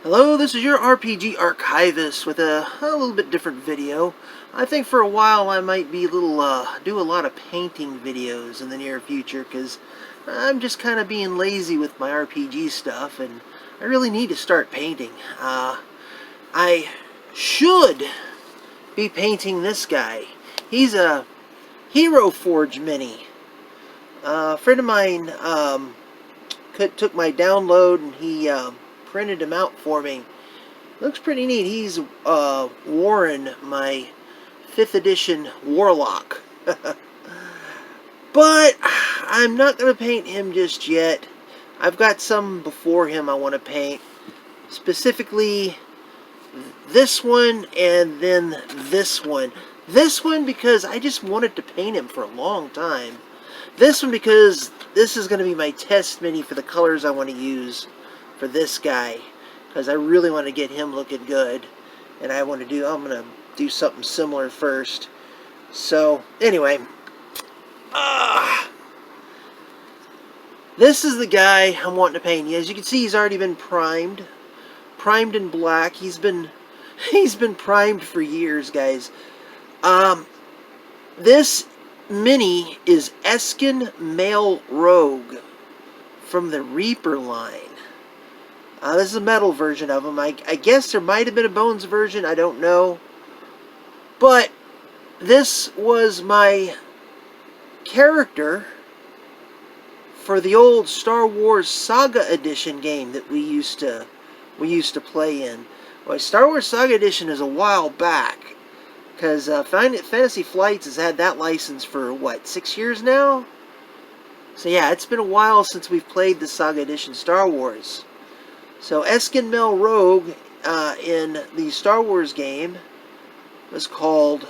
Hello, this is your RPG archivist with a little bit different video. I think for a while I might be do a lot of painting videos in the near future because I'm just kind of being lazy with my RPG stuff and I really need to start painting. I should be painting this guy. He's a Hero Forge mini. A friend of mine took my download and he printed him out for me. Looks pretty neat. He's Warren, my 5th edition Warlock. But I'm not going to paint him just yet. I've got some before him I want to paint. Specifically this one and then this one. This one because I just wanted to paint him for a long time. This one because this is going to be my test mini for the colors I want to use for this guy, because I really want to get him looking good, and I'm going to do something similar first. So anyway, this is the guy I'm wanting to paint. As you can see, he's already been primed in black. He's been primed for years, guys. This mini is Eskin Male Rogue from the Reaper line. This is a metal version of him. I guess there might have been a Bones version. I don't know. But this was my character for the old Star Wars Saga Edition game that we used to play in. Well, Star Wars Saga Edition is a while back, because Fantasy Flights has had that license for what, 6 years now? So yeah, it's been a while since we've played the Saga Edition Star Wars. So Eskin Male Rogue in the Star Wars game was called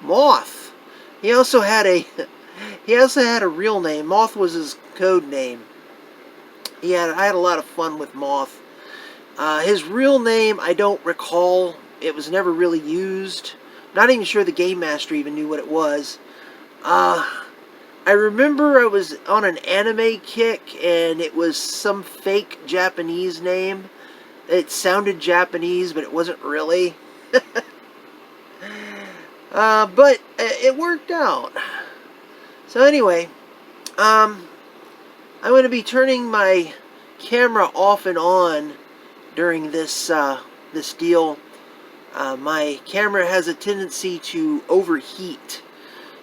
Moth. He also had a real name. Moth was his code name. I had a lot of fun with Moth. His real name I don't recall. It was never really used. Not even sure the Game Master even knew what it was. I remember I was on an anime kick and it was some fake Japanese name. It sounded Japanese, but it wasn't really. But it worked out. So anyway, I'm going to be turning my camera off and on during this deal. My camera has a tendency to overheat.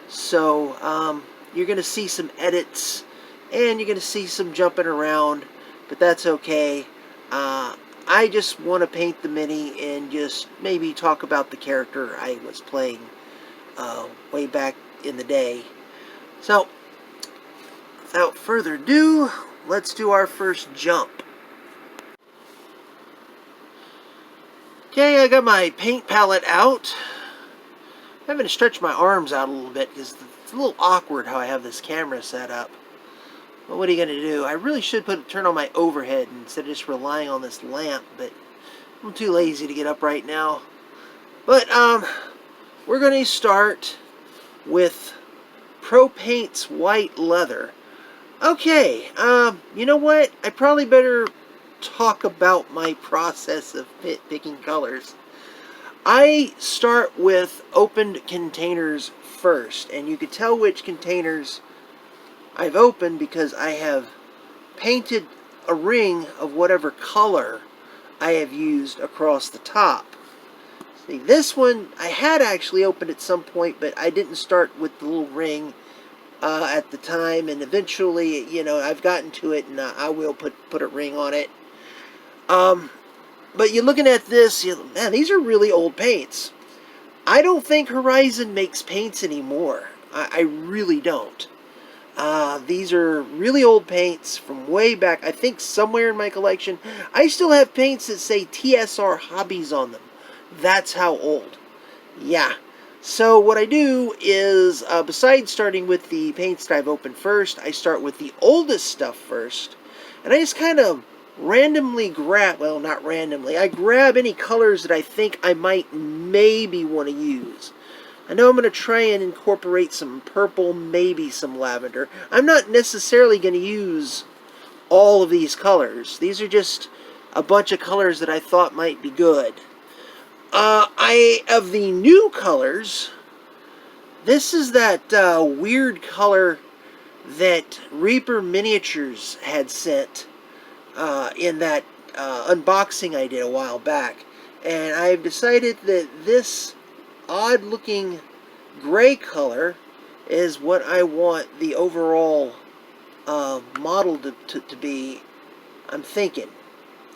So, you're going to see some edits, and you're going to see some jumping around, but that's okay. I just want to paint the mini and just maybe talk about the character I was playing way back in the day. So, without further ado, let's do our first jump. Okay, I got my paint palette out. I'm having to stretch my arms out a little bit because it's a little awkward how I have this camera set up. But what are you going to do? I really should turn on my overhead instead of just relying on this lamp, but I'm too lazy to get up right now. But we're going to start with Pro Paint's white leather. Okay, you know what? I probably better talk about my process of picking colors. I start with opened containers first, and you can tell which containers I've opened because I have painted a ring of whatever color I have used across the top. See, this one I had actually opened at some point, but I didn't start with the little ring at the time, and eventually, you know, I've gotten to it, and I will put a ring on it. But you're looking at this, man, these are really old paints. I don't think Horizon makes paints anymore. I really don't. These are really old paints from way back. I think somewhere in my collection. I still have paints that say TSR Hobbies on them. That's how old. Yeah. So what I do is, besides starting with the paints that I've opened first, I start with the oldest stuff first. And I just kind of randomly grab, well, not randomly, I grab any colors that I think I might maybe want to use. I know I'm going to try and incorporate some purple, maybe some lavender. I'm not necessarily going to use all of these colors. These are just a bunch of colors that I thought might be good. Of the new colors, this is that weird color that Reaper Miniatures had sent in that unboxing I did a while back. And I've decided that this odd-looking gray color is what I want the overall model to be. I'm thinking.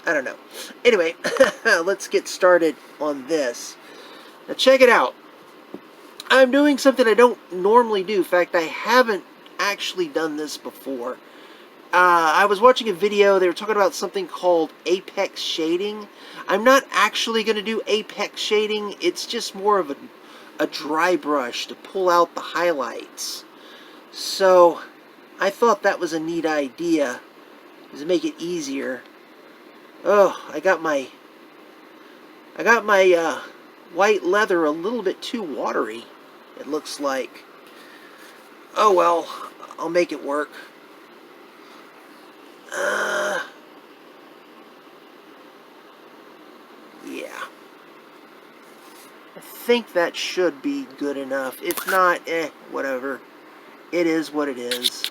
I don't know. Anyway, let's get started on this. Now check it out. I'm doing something I don't normally do. In fact, I haven't actually done this before. I was watching a video. They were talking about something called apex shading. I'm not actually going to do apex shading. It's just more of a dry brush to pull out the highlights. So I thought that was a neat idea to make it easier. Oh, I got my white leather a little bit too watery, it looks like. Oh well, I'll make it work. Yeah. I think that should be good enough. If not, whatever. It is what it is.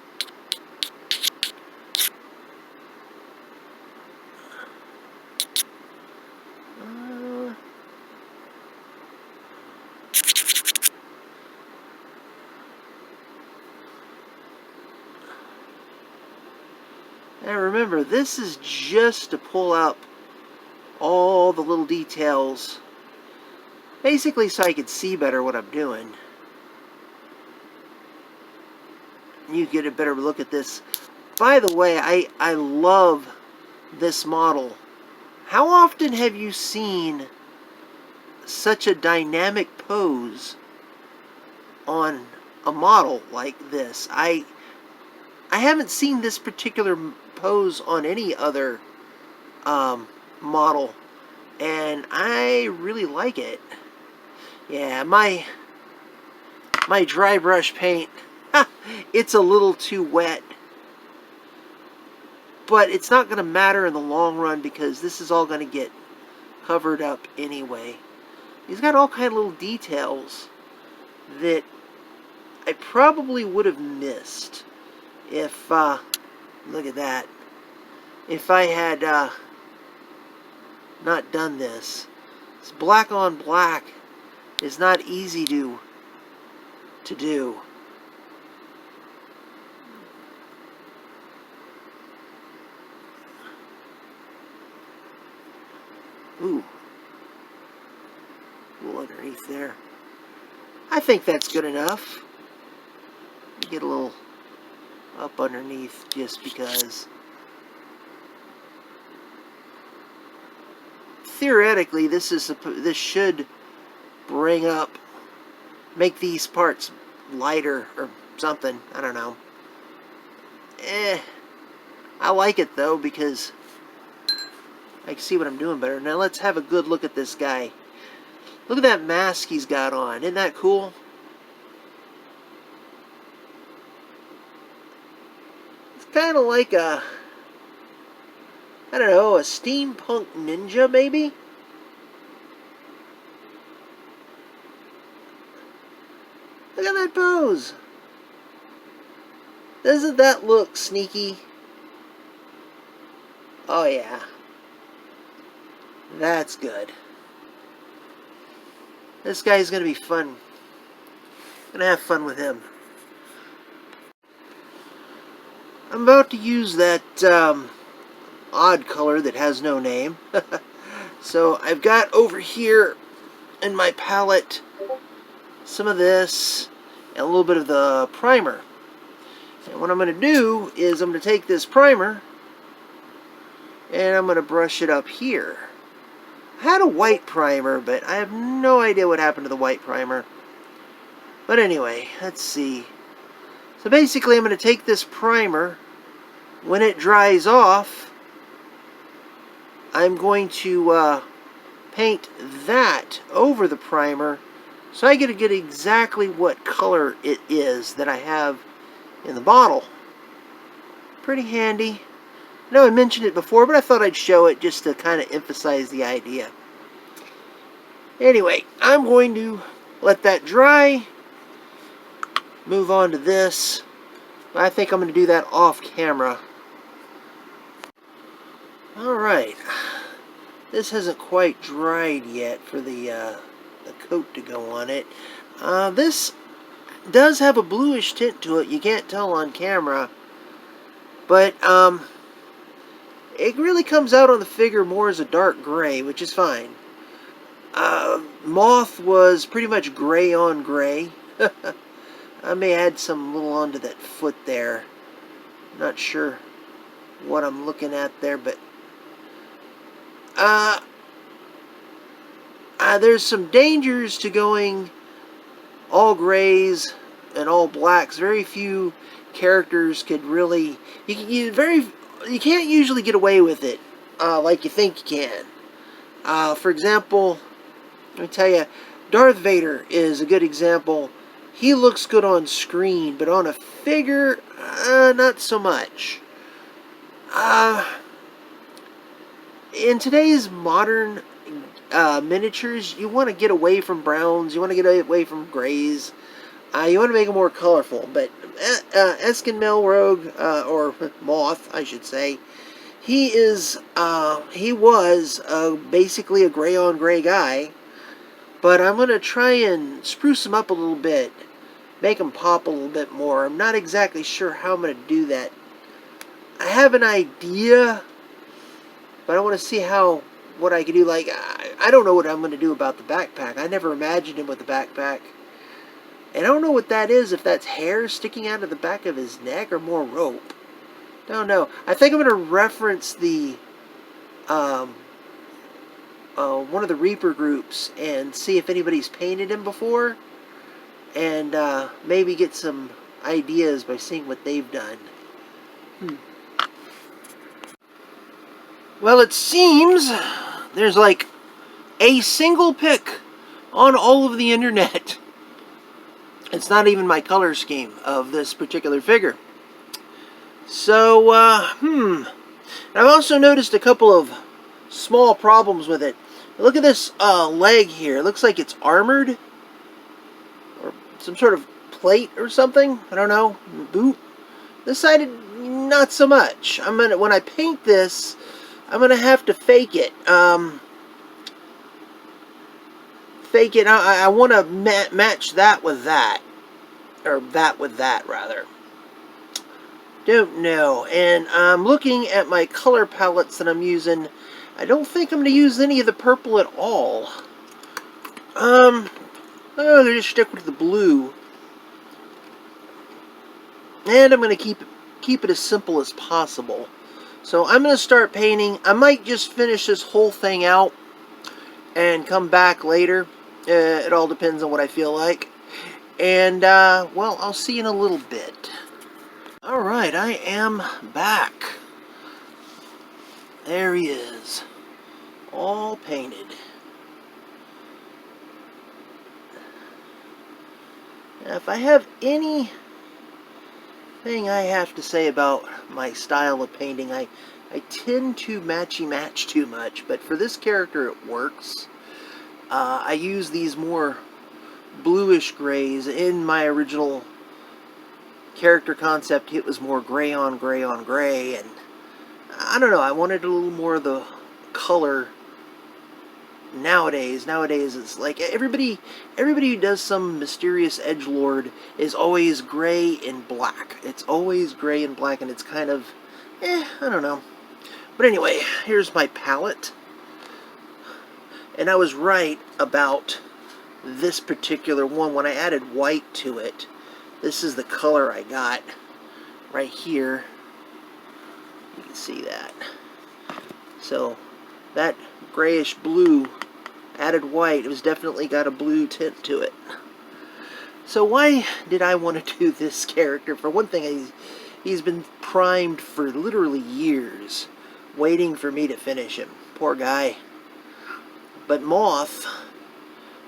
Now remember, this is just to pull up all the little details, basically so I can see better what I'm doing. You get a better look at this. By the way, I love this model. How often have you seen such a dynamic pose on a model like this? I haven't seen this particular pose on any other model, and I really like it. Yeah, my dry brush paint, it's a little too wet, but it's not going to matter in the long run because this is all going to get covered up anyway. He's got all kind of little details that I probably would have missed if, look at that, if I had not done this. This black on black is not easy to do. Ooh. A little underneath there. I think that's good enough. Get a little up underneath just because. Theoretically, this should bring up, make these parts lighter or something. I don't know. I like it though because I can see what I'm doing better. Now let's have a good look at this guy. Look at that mask he's got on. Isn't that cool? It's kind of like a, I don't know, a steampunk ninja maybe? Look at that pose. Doesn't that look sneaky? Oh yeah. That's good. This guy's going to be fun. Going to have fun with him. I'm about to use that odd color that has no name. So I've got over here in my palette some of this and a little bit of the primer. And what I'm going to do is I'm going to take this primer and I'm going to brush it up here. I had a white primer, but I have no idea what happened to the white primer. But anyway, let's see. So basically I'm going to take this primer. When it dries off, I'm going to paint that over the primer so I get to get exactly what color it is that I have in the bottle. Pretty handy. I know I mentioned it before, but I thought I'd show it just to kind of emphasize the idea. Anyway, I'm going to let that dry, move on to this. I think I'm going to do that off camera. Alright, this hasn't quite dried yet for the coat to go on it. This does have a bluish tint to it. You can't tell on camera, but it really comes out on the figure more as a dark gray, which is fine. Moth was pretty much gray on gray. I may add some little onto that foot there. Not sure what I'm looking at there, but there's some dangers to going all grays and all blacks. Very few characters could really... You can't usually get away with it like you think you can. For example, let me tell you, Darth Vader is a good example. He looks good on screen, but on a figure, not so much. In today's modern miniatures, you want to get away from browns, you want to get away from grays, you want to make them more colorful. But Eskin Male Rogue, or Moth, I should say, he was basically a gray on gray guy, but I'm going to try and spruce him up a little bit, make him pop a little bit more. I'm not exactly sure how I'm going to do that. I have an idea, but I want to see what I can do. Like, I don't know what I'm going to do about the backpack. I never imagined him with a backpack. And I don't know what that is, if that's hair sticking out of the back of his neck or more rope. Don't know. I think I'm going to reference the one of the Reaper groups and see if anybody's painted him before, and maybe get some ideas by seeing what they've done. Well, it seems there's like a single pick on all of the internet. It's not even my color scheme of this particular figure. So, I've also noticed a couple of small problems with it. Look at this leg here. It looks like it's armored, or some sort of plate or something. I don't know. Boot. This side, not so much. When I paint this, I'm gonna have to fake it. I want to match that with that, or that with that rather. Don't know. And I'm looking at my color palettes that I'm using. I don't think I'm going to use any of the purple at all. I'm going to just stick with the blue. And I'm going to keep it as simple as possible. So I'm going to start painting. I might just finish this whole thing out and come back later. It all depends on what I feel like. And, well, I'll see you in a little bit. Alright, I am back. There he is. All painted. Now, if I have anything I have to say about my style of painting, I tend to matchy-match too much, but for this character it works. I use these more bluish grays. In my original character concept, it was more gray on gray on gray, and I don't know, I wanted a little more of the color. Nowadays it's like everybody who does some mysterious edgelord is always gray and black. It's always gray and black, and it's kind of, I don't know. But anyway, here's my palette. And I was right about this particular one when I added white to it. This is the color I got right here. You can see that. So that grayish blue added white, it was definitely got a blue tint to it. So why did I want to do this character? For one thing, he's been primed for literally years, waiting for me to finish him. Poor guy. But Moth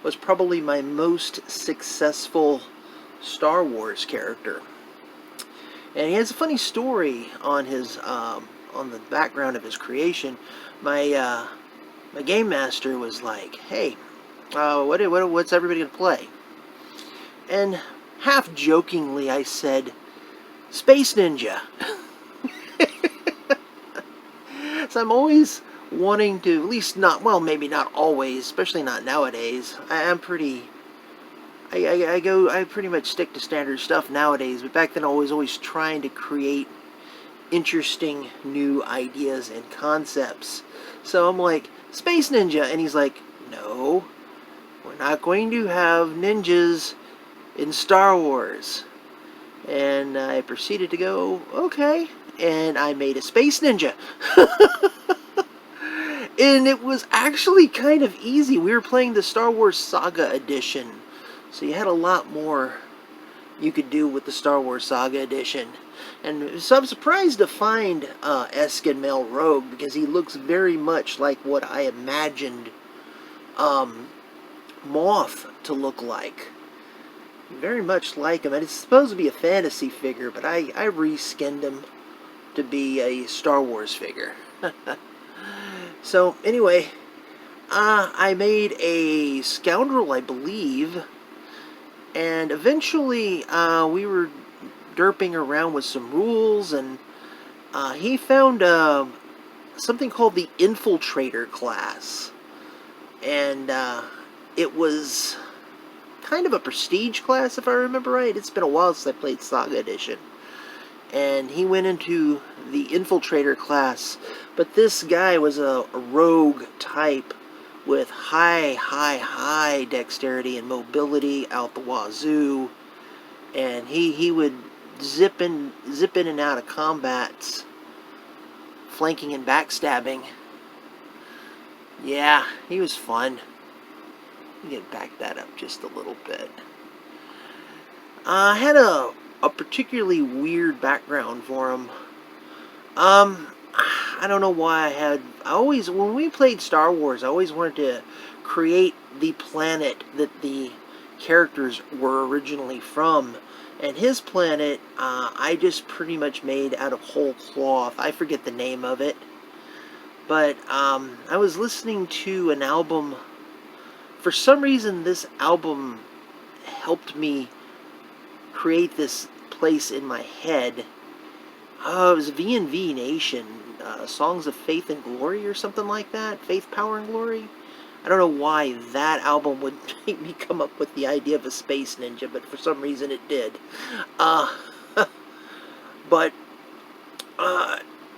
was probably my most successful Star Wars character. And he has a funny story on his on the background of his creation, my my game master was like, "Hey, what's everybody gonna play?" And half jokingly, I said, "Space Ninja." So I'm always wanting to, at least not, well, maybe not always, especially not nowadays. I'm pretty, I pretty much stick to standard stuff nowadays, but back then I was always trying to create interesting new ideas and concepts. So I'm like, Space Ninja, and he's like, no, we're not going to have ninjas in Star Wars. And I proceeded to go, okay, and I made a Space Ninja. And it was actually kind of easy. We were playing the Star Wars Saga Edition, so you had a lot more you could do with the Star Wars Saga Edition. And so I'm surprised to find Eskin Male Rogue, because he looks very much like what I imagined Moth to look like. Very much like him. And it's supposed to be a fantasy figure, but I reskinned him to be a Star Wars figure. So anyway, I made a Scoundrel, I believe, and eventually we were derping around with some rules, and he found something called the Infiltrator class, and it was kind of a prestige class, if I remember right. It's been a while since I played Saga Edition. And he went into the Infiltrator class, but this guy was a rogue type with high dexterity and mobility out the wazoo, and he would zip in and out of combats, flanking and backstabbing. Yeah, he was fun. Let me back that up just a little bit. I had a particularly weird background for him. I don't know why I always, when we played Star Wars, I always wanted to create the planet that the characters were originally from. And his planet, I just pretty much made out of whole cloth. I forget the name of it. But I was listening to an album. For some reason, this album helped me create this place in my head. It was V&V Nation, Songs of Faith and Glory or something like that. Faith, Power, and Glory. I don't know why that album would make me come up with the idea of a Space Ninja, but for some reason it did. But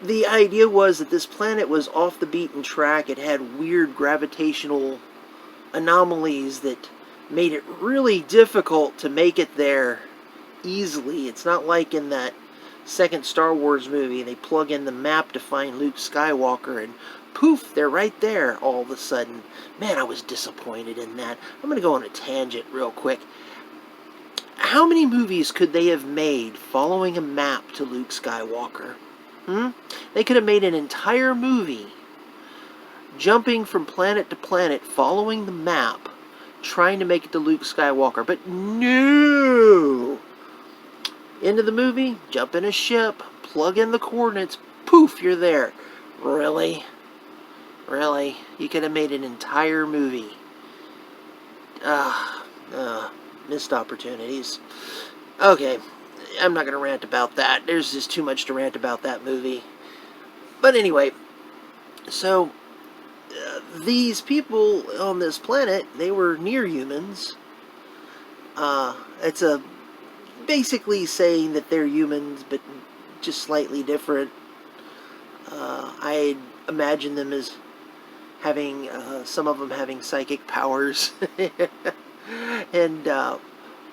the idea was that this planet was off the beaten track. It had weird gravitational anomalies that made it really difficult to make it there easily. It's not like in that second Star Wars movie, they plug in the map to find Luke Skywalker, and poof, they're right there all of a sudden. Man, I was disappointed in that. I'm going to go on a tangent real quick. How many movies could they have made following a map to Luke Skywalker? They could have made an entire movie jumping from planet to planet, following the map, trying to make it to Luke Skywalker. But no! End of the movie, jump in a ship, plug in the coordinates, poof, you're there. Really? Really? You could have made an entire movie. Missed opportunities. Okay, I'm not going to rant about that. There's just too much to rant about that movie. But anyway, so these people on this planet, they were near humans. It's a basically saying that they're humans, but just slightly different. I imagine them as having, some of them having psychic powers, and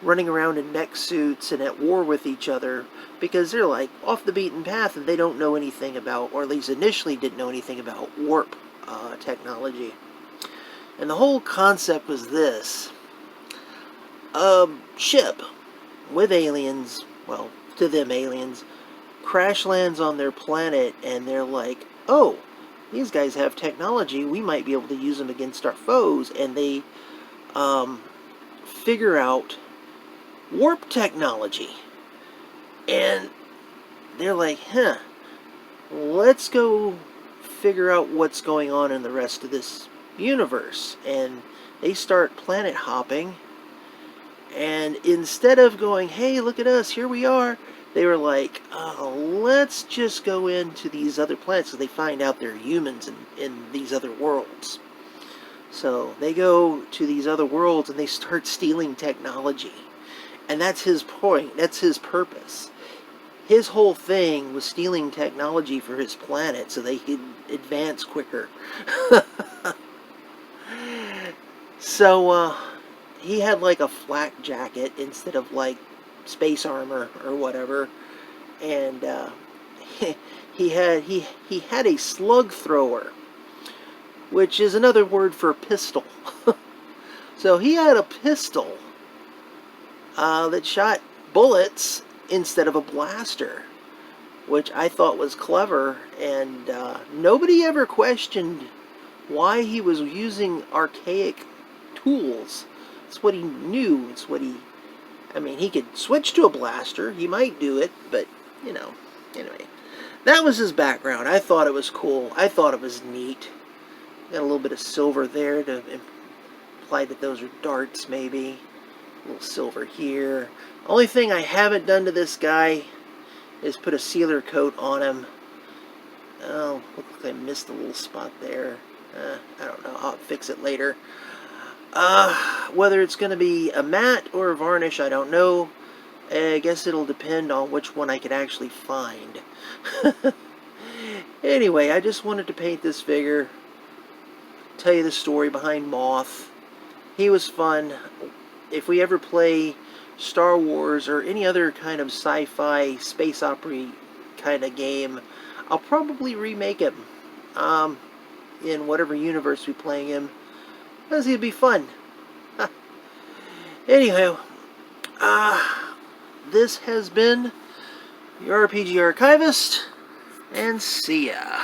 running around in mech suits and at war with each other, because they're like off the beaten path and they don't know anything about, or at least initially didn't know anything about warp technology. And the whole concept was this. A ship with aliens, well, to them aliens, crash lands on their planet, and they're like, oh, these guys have technology, we might be able to use them against our foes, and they figure out warp technology. And they're like, let's go figure out what's going on in the rest of this universe. And they start planet hopping. And instead of going, hey, look at us, here we are, they were like, oh, let's just go into these other planets. So they find out there are humans in these other worlds. So they go to these other worlds and they start stealing technology. And that's his point. That's his purpose. His whole thing was stealing technology for his planet so they could advance quicker. So, he had like a flak jacket instead of like space armor or whatever. And he had a slug thrower, which is another word for pistol. So he had a pistol that shot bullets instead of a blaster, which I thought was clever, and nobody ever questioned why he was using archaic tools. It's what he knew. It's what he could switch to a blaster. He might do it, but, anyway. That was his background. I thought it was cool. I thought it was neat. Got a little bit of silver there to imply that those are darts, maybe. A little silver here. Only thing I haven't done to this guy is put a sealer coat on him. Oh, looks like I missed a little spot there. I don't know. I'll fix it later. Whether it's going to be a matte or a varnish, I don't know. I guess it'll depend on which one I can actually find. Anyway, I just wanted to paint this figure. Tell you the story behind Moth. He was fun. If we ever play Star Wars or any other kind of sci-fi space opera kind of game, I'll probably remake him in whatever universe we play him, because he'd be fun. Anyhow, this has been your RPG Archivist, and see ya.